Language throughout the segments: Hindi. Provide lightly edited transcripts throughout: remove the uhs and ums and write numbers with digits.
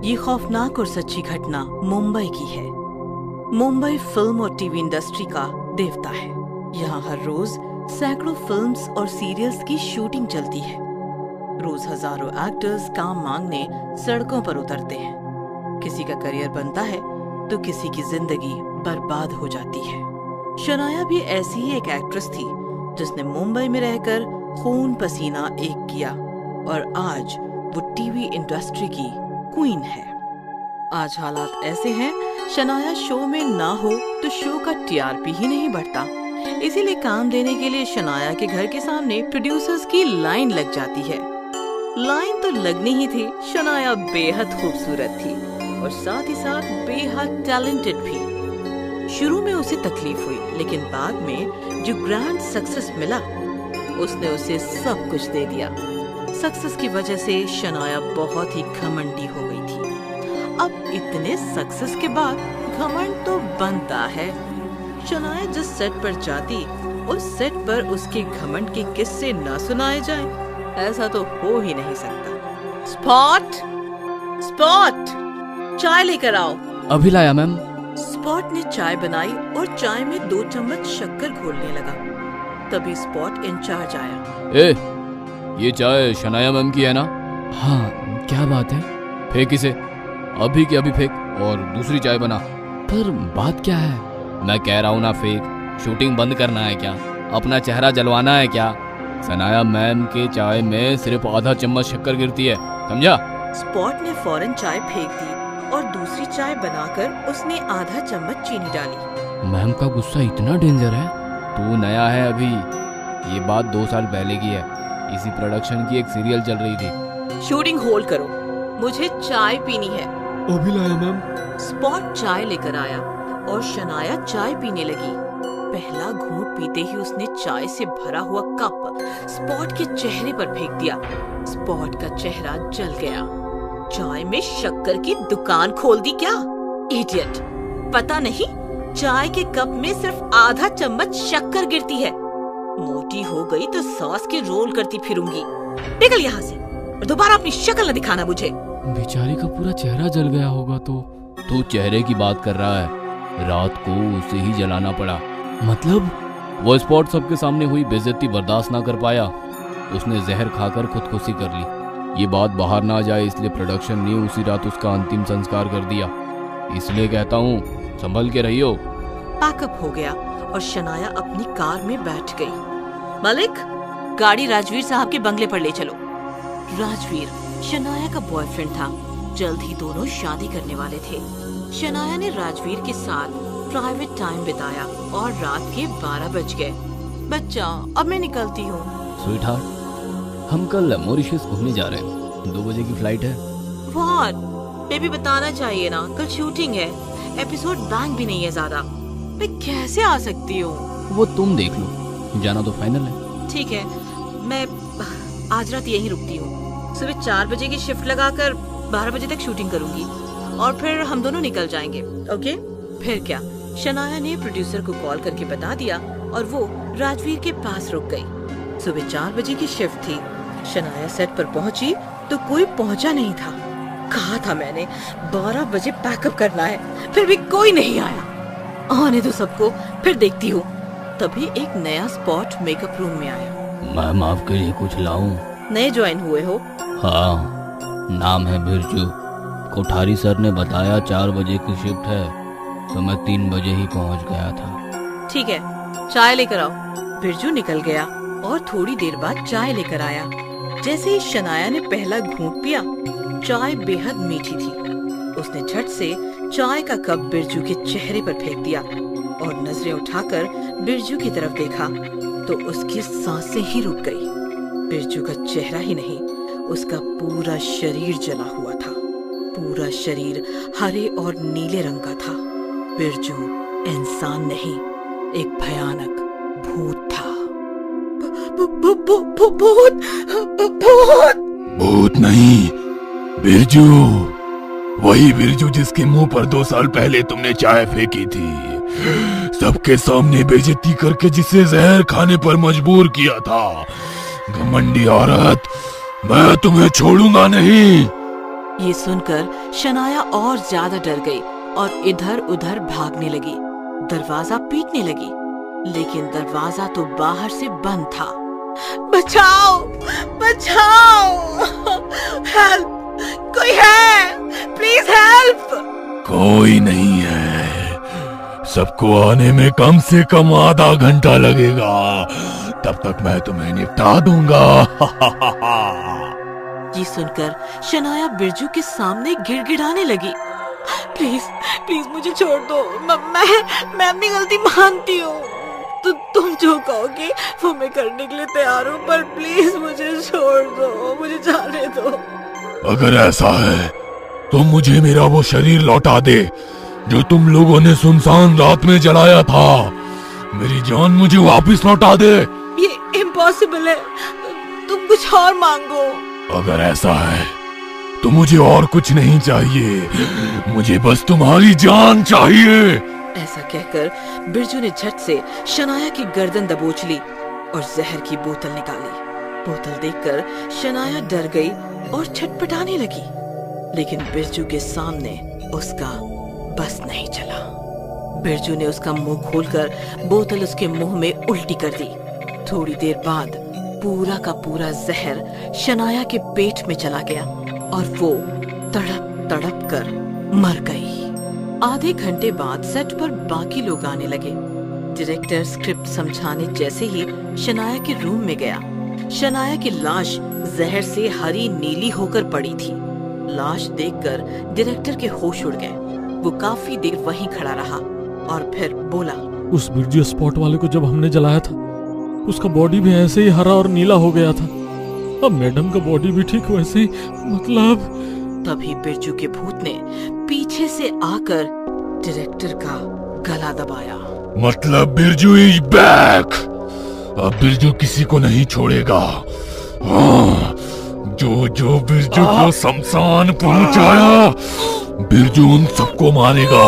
ये खौफनाक और सच्ची घटना मुंबई की है। मुंबई फिल्म और टीवी इंडस्ट्री का देवता है। यहाँ हर रोज सैकड़ों फिल्म्स और सीरियल्स की शूटिंग चलती है। रोज हजारों एक्टर्स काम मांगने सड़कों पर उतरते हैं। किसी का करियर बनता है तो किसी की जिंदगी बर्बाद हो जाती है। शनाया भी ऐसी ही एक एक्ट्रेस थी जिसने मुंबई में रहकर खून पसीना एक किया और आज वो टीवी इंडस्ट्री की क्वीन है। आज हालात ऐसे हैं, शनाया शो में ना हो तो शो का टीआरपी ही नहीं बढ़ता। इसीलिए काम देने के लिए शनाया के घर के सामने प्रोड्यूसर्स की लाइन लग जाती है। लाइन तो लगनी ही थी। शनाया बेहद खूबसूरत थी और साथ ही साथ बेहद टैलेंटेड भी। शुरू में उसे तकलीफ हुई, लेकिन बाद में जो ग्रैंड सक्सेस मिला उसने उसे सब कुछ दे दिया। सक्सेस की वजह से शनाया बहुत ही घमंडी हो गई थी। अब इतने सक्सेस के बाद घमंड तो बनता है। शनाया जिस सेट पर जाती उस सेट पर उसके घमंड के किस्से न सुनाए जाएं, ऐसा तो हो ही नहीं सकता। स्पॉट, स्पॉट, चाय लेकर आओ। अभी लाया मैम। स्पॉट ने चाय बनाई और चाय में 2 चम्मच शक्कर घोलने लगा। तभी स्पॉट इंचार्ज आया। ये चाय शनाया मैम की है ना? हाँ, क्या बात है? फेंक इसे, अभी के अभी फेंक और दूसरी चाय बना। पर बात क्या है? मैं कह रहा हूँ ना फेंक। शूटिंग बंद करना है क्या? अपना चेहरा जलवाना है क्या? शनाया मैम के चाय में सिर्फ आधा चम्मच शक्कर गिरती है, समझा? स्पॉट ने फौरन चाय फेंक दी और दूसरी चाय बनाकर उसने आधा चम्मच चीनी डाली। मैम का गुस्सा इतना डेंजर है? तू नया है अभी। ये बात 2 साल पहले की है। इसी प्रोडक्शन की एक सीरियल चल रही थी। शूटिंग होल्ड करो, मुझे चाय पीनी है। अभी लाया मैम। स्पॉट चाय लेकर आया और शनाया चाय पीने लगी। पहला घूंट पीते ही उसने चाय से भरा हुआ कप स्पॉट के चेहरे पर फेंक दिया। स्पॉट का चेहरा जल गया। चाय में शक्कर की दुकान खोल दी क्या? इडियट, पता नहीं चाय के कप में सिर्फ आधा चम्मच शक्कर गिरती है। मोटी हो गई तो सॉस के रोल करती फिरूंगी। निकल यहाँ से और दोबारा अपनी शक्ल न दिखाना मुझे। बेचारी का पूरा चेहरा जल गया होगा। तो तू चेहरे की बात कर रहा है? रात को उसे ही जलाना पड़ा। मतलब वो स्पॉट सबके सामने हुई बेइज्जती बर्दाश्त ना कर पाया। उसने जहर खाकर खुदकुशी कर ली। ये बात बाहर ना जाए इसलिए प्रोडक्शन ने उसी रात उसका अंतिम संस्कार कर दिया। इसलिए कहता हूँ संभल के रहियो। पैकअप हो गया और शनाया अपनी कार में बैठ गई। मलिक, गाड़ी राजवीर साहब के बंगले पर ले चलो। राजवीर शनाया का बॉयफ्रेंड था। जल्द ही दोनों शादी करने वाले थे। शनाया ने राजवीर के साथ प्राइवेट टाइम बिताया और रात के 12 बज गए। बच्चा, अब मैं निकलती हूँ। स्वीटहार्ट, हम कल मॉरिशस घूमने जा रहे हैं। 2 बजे की फ्लाइट है। व्हाट? बेबी बताना चाहिए ना, कल शूटिंग है। एपिसोड बैंक भी नहीं है ज्यादा। मैं कैसे आ सकती हूँ? वो तुम देख लो, जाना तो फाइनल है। ठीक है, मैं आज रात यहीं रुकती हूँ। सुबह 4 बजे की शिफ्ट लगाकर 12 बजे तक शूटिंग करूंगी और फिर हम दोनों निकल जाएंगे। ओके? फिर क्या, शनाया ने प्रोड्यूसर को कॉल करके बता दिया और वो राजवीर के पास रुक गई। सुबह 4 बजे की शिफ्ट थी। शनाया सेट पर पहुंची तो कोई पहुंचा नहीं था। कहा था मैंने 12 बजे पैकअप करना है, फिर भी कोई नहीं आया। आने दो सबको, फिर देखती हूँ। तभी एक नया स्पॉट मेकअप रूम में आया। मैम आपके लिए कुछ लाऊं? नए ज्वाइन हुए हो? हाँ, नाम है बिरजू। कोठारी सर ने बताया 4 बजे की शिफ्ट है तो मैं 3 बजे ही पहुंच गया था। ठीक है, चाय लेकर आओ। बिरजू निकल गया और थोड़ी देर बाद चाय लेकर आया। जैसे ही शनाया ने पहला घूंट पिया, चाय बेहद मीठी थी। उसने झट से चाय का कप बिरजू के चेहरे पर फेंक दिया और नजरें उठाकर बिरजू की तरफ देखा तो उसकी सांसें ही रुक गई। बिरजू का चेहरा ही नहीं, उसका पूरा शरीर जला हुआ था। पूरा शरीर हरे और नीले रंग का था। बिरजू इंसान नहीं, एक भयानक भूत था। भूत नहीं, बिरजू। वही बिरजू जिसके मुंह पर 2 साल पहले तुमने चाय फेंकी थी। सबके सामने बेइज्जती करके जिसे जहर खाने पर मजबूर किया था। घमंडी औरत, मैं तुम्हें छोड़ूंगा नहीं। ये सुनकर शनाया और ज्यादा डर गई और इधर उधर भागने लगी। दरवाजा पीटने लगी, लेकिन दरवाजा तो बाहर से बंद था। बचाओ, बचाओ, हेल्प, कोई है, प्लीज हेल्प। कोई नहीं है, सबको आने में कम से कम आधा घंटा लगेगा, तब तक मैं तुम्हें निपटा दूंगा। ये सुनकर शनाया बिरजू के सामने गिड़गिड़ाने लगी। प्लीज प्लीज मुझे छोड़ दो, मैं अपनी गलती मानती हूँ। तुम जो कहोगे वो मैं करने के लिए तैयार हूँ, पर प्लीज मुझे छोड़ दो, मुझे जाने दो। अगर ऐसा है तो मुझे मेरा वो शरीर लौटा दे जो तुम लोगों ने सुनसान रात में जलाया था। मेरी जान मुझे वापस लौटा दे। ये इम्पॉसिबल है, तुम कुछ और मांगो। अगर ऐसा है तो मुझे और कुछ नहीं चाहिए, मुझे बस तुम्हारी जान चाहिए। ऐसा कहकर बिरजू ने झट से शनाया की गर्दन दबोच ली और जहर की बोतल निकाली। बोतल देखकर शनाया डर गई और छटपटाने लगी, लेकिन बिरजू के सामने उसका बस नहीं चला। बिरजू ने उसका मुंह खोलकर बोतल उसके मुंह में उल्टी कर दी। थोड़ी देर बाद पूरा का पूरा जहर शनाया के पेट में चला गया और वो तड़प तड़प कर मर गई। आधे घंटे बाद सेट पर बाकी लोग आने लगे। डायरेक्टर स्क्रिप्ट समझाने जैसे ही शनाया के रूम में गया, शनाया की लाश जहर से हरी नीली होकर पड़ी थी। लाश देखकर डायरेक्टर के होश उड़ गए। वो काफी देर वहीं खड़ा रहा और फिर बोला, उस बिरजू स्पॉट वाले को जब हमने जलाया था, उसका बॉडी भी ऐसे ही हरा और नीला हो गया था। अब मैडम का बॉडी भी ठीक वैसे ही, मतलब। तभी बिरजू के भूत ने पीछे से आकर डायरेक्टर का गला दबाया। मतलब बिरजू इज बैक। अब बिरजू किसी को नहीं छोड़ेगा। हाँ, जो बिरजू को शमशान पहुंचाया, बिरजू उन सबको मारेगा।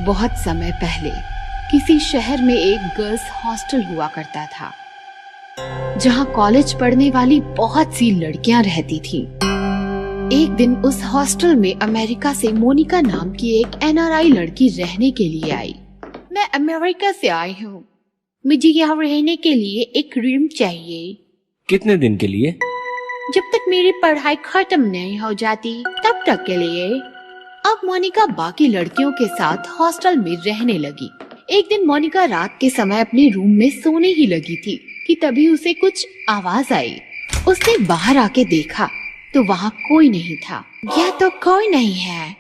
बहुत समय पहले किसी शहर में एक गर्ल्स हॉस्टल हुआ करता था, जहां कॉलेज पढ़ने वाली बहुत सी लड़कियां रहती थीं। एक दिन उस हॉस्टल में अमेरिका से मोनिका नाम की एक NRI लड़की रहने के लिए आई। मैं अमेरिका से आई हूँ, मुझे यहाँ रहने के लिए एक रूम चाहिए। कितने दिन के लिए? जब तक मेरी पढ़ाई खत्म नहीं हो जाती तब तक के लिए। अब मोनिका बाकी लड़कियों के साथ हॉस्टल में रहने लगी। एक दिन मोनिका रात के समय अपने रूम में सोने ही लगी थी कि तभी उसे कुछ आवाज आई। उसने बाहर आके देखा तो वहाँ कोई नहीं था। यह तो कोई नहीं है।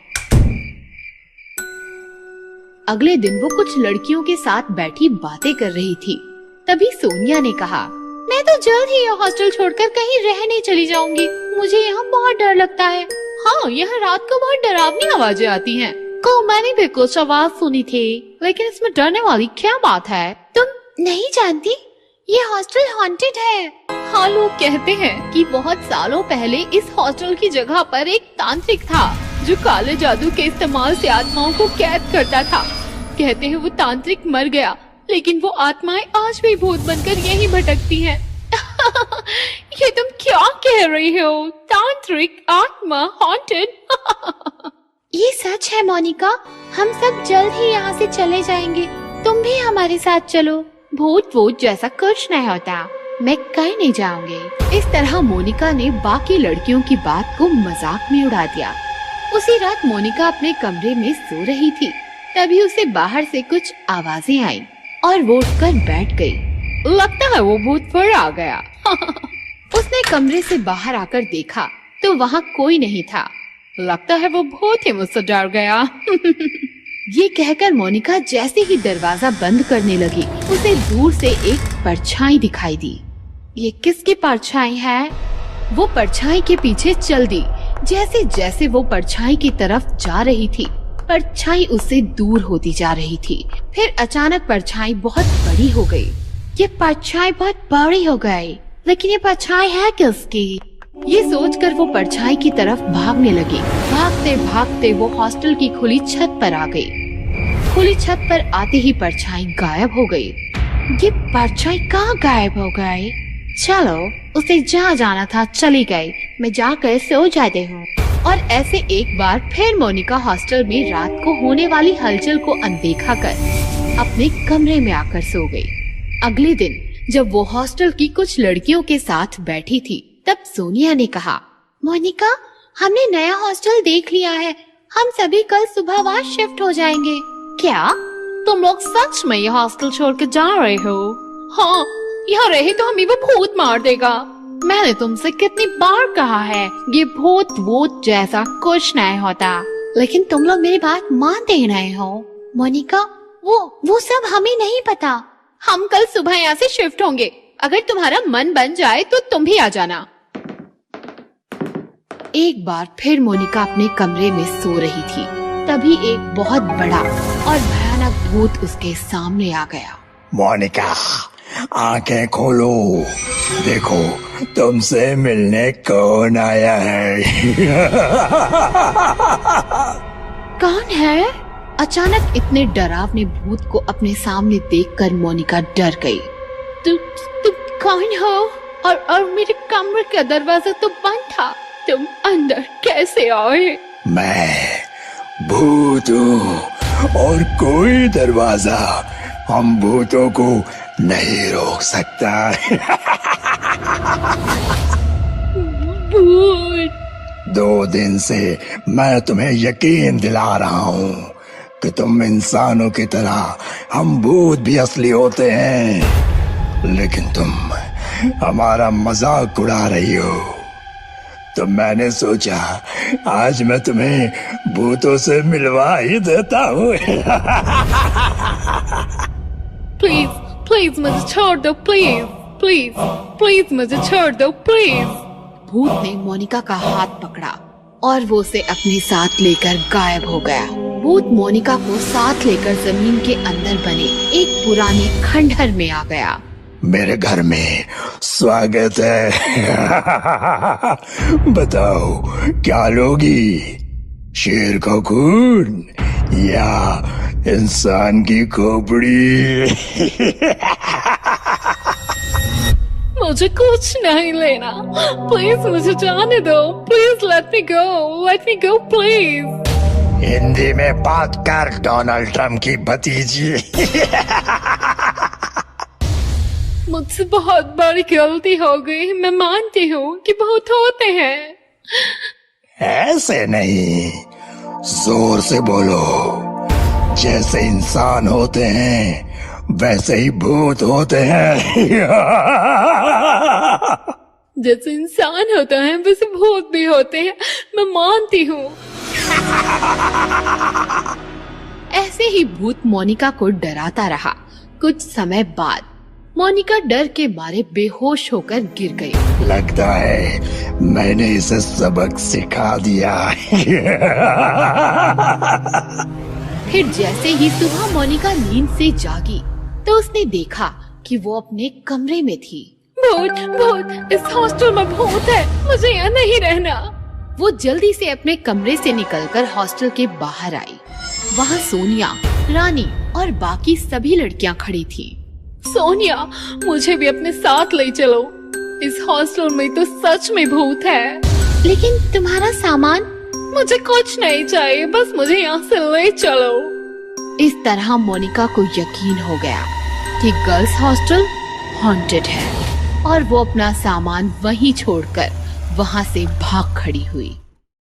अगले दिन वो कुछ लड़कियों के साथ बैठी बातें कर रही थी। तभी सोनिया ने कहा, मैं तो जल्द ही यह हॉस्टल छोड़कर कहीं रहने चली जाऊंगी। मुझे यहाँ बहुत डर लगता है। हाँ, यहाँ रात को बहुत डरावनी आवाजें आती हैं। मैंने भी कुछ आवाज सुनी थी, लेकिन इसमें डरने वाली क्या बात है? तुम नहीं जानती? ये हॉस्टल हॉन्टेड है। हाँ, लोग कहते हैं कि बहुत सालों पहले इस हॉस्टल की जगह पर एक तांत्रिक था जो काले जादू के इस्तेमाल से आत्माओं को कैद करता था। कहते हैं वो तांत्रिक मर गया, लेकिन वो आत्माएं आज भी भूत बनकर यहीं भटकती हैं। ये तुम क्या कह रही हो? तांत्रिक आत्मा हॉन्टेड? ये सच है मोनिका, हम सब जल्द ही यहाँ से चले जाएंगे। तुम भी हमारे साथ चलो। भूत जैसा कुछ नहीं होता, मैं कहीं नहीं जाऊंगी। इस तरह मोनिका ने बाकी लड़कियों की बात को मजाक में उड़ा दिया। उसी रात मोनिका अपने कमरे में सो रही थी, तभी उसे बाहर से कुछ आवाजें आई और वो उठकर बैठ गई। लगता है वो भूत फिर आ गया। उसने कमरे से बाहर आकर देखा तो वहाँ कोई नहीं था। लगता है वो बहुत ही मुझसे डर गया। ये कहकर मोनिका जैसे ही दरवाजा बंद करने लगी, उसे दूर से एक परछाई दिखाई दी। ये किसकी परछाई है? वो परछाई के पीछे चल दी। जैसे जैसे वो परछाई की तरफ जा रही थी, परछाई उससे दूर होती जा रही थी। फिर अचानक परछाई बहुत बड़ी हो गई। ये परछाई बहुत बड़ी हो गई, लेकिन ये परछाई है किसकी? ये सोचकर वो परछाई की तरफ भागने लगी। भागते भागते वो हॉस्टल की खुली छत पर आ गई। खुली छत पर आते ही परछाई गायब हो गई। ये परछाई कहाँ गायब हो गई? चलो, उसे जहाँ जाना था चली गई। मैं जाकर सो जाती हूँ। और ऐसे एक बार फिर मोनिका हॉस्टल में रात को होने वाली हलचल को अनदेखा कर अपने कमरे में आकर सो गई। अगले दिन जब वो हॉस्टल की कुछ लड़कियों के साथ बैठी थी, तब सोनिया ने कहा, मोनिका, हमने नया हॉस्टल देख लिया है, हम सभी कल सुबह वहाँ शिफ्ट हो जाएंगे। क्या तुम लोग सच में ये हॉस्टल छोड़ के जा रहे हो? हाँ, यहाँ रहे तो हमें वो भूत मार देगा। मैंने तुमसे कितनी बार कहा है ये भूत जैसा कुछ नहीं होता, लेकिन तुम लोग मेरी बात मानते ही नहीं हो। मोनिका, वो सब हमें नहीं पता। हम कल सुबह यहाँ से शिफ्ट होंगे। अगर तुम्हारा मन बन जाए तो तुम भी आ जाना। एक बार फिर मोनिका अपने कमरे में सो रही थी, तभी एक बहुत बड़ा और भयानक भूत उसके सामने आ गया। मोनिका, आंखें खोलो, देखो तुमसे मिलने कौन आया है। कौन है? अचानक इतने डरावने भूत को अपने सामने देखकर मोनिका डर गई। तुम कौन हो? और मेरे कमरे का दरवाजा तो बंद था, तुम अंदर कैसे आए? मैं भूत हूँ और कोई दरवाजा हम भूतों को नहीं रोक सकता। भूत! 2 दिन से मैं तुम्हें यकीन दिला रहा हूँ कि तुम इंसानों की तरह हम भूत भी असली होते हैं, लेकिन तुम हमारा मजाक उड़ा रही हो। तो मैंने सोचा आज मैं तुम्हें भूतों से मिलवा ही देता हूँ। प्लीज मुझे छोड़ दो, प्लीज मुझे छोड़ दो, प्लीज। भूत ने मोनिका का हाथ पकड़ा और वो उसे अपने साथ लेकर गायब हो गया। भूत मोनिका को साथ लेकर जमीन के अंदर बने एक पुराने खंडहर में आ गया। मेरे घर में स्वागत है। बताओ क्या लोगी, शेर का खून या इंसान की खोपड़ी? मुझे कुछ नहीं लेना, प्लीज मुझे जाने दो, please let me go please. Hindi में बात कर डोनाल्ड ट्रम्प की भतीजी। मुझसे बहुत बड़ी गलती हो गई, मैं मानती हूँ कि बहुत होते हैं। ऐसे नहीं, जोर से बोलो। जैसे इंसान होते हैं वैसे ही भूत होते हैं। जैसे इंसान होता है वैसे भूत भी होते हैं, मैं मानती हूँ। ऐसे ही भूत मोनिका को डराता रहा। कुछ समय बाद मोनिका डर के मारे बेहोश होकर गिर गई। लगता है मैंने इसे सबक सिखा दिया। फिर जैसे ही सुबह मोनिका नींद से जागी तो उसने देखा कि वो अपने कमरे में थी। भूत, इस हॉस्टल में भूत है, मुझे यहाँ नहीं रहना। वो जल्दी से अपने कमरे से निकलकर हॉस्टल के बाहर आई। वहाँ सोनिया, रानी और बाकी सभी लड़कियाँ खड़ी थी। सोनिया, मुझे भी अपने साथ ले चलो, इस हॉस्टल में तो सच में भूत है। लेकिन तुम्हारा सामान? मुझे कुछ नहीं चाहिए, बस मुझे यहाँ से ले चलो। इस तरह मोनिका को यकीन हो गया कि गर्ल्स हॉस्टल हॉन्टेड है और वो अपना सामान वहीं छोड़कर वहाँ से भाग खड़ी हुई।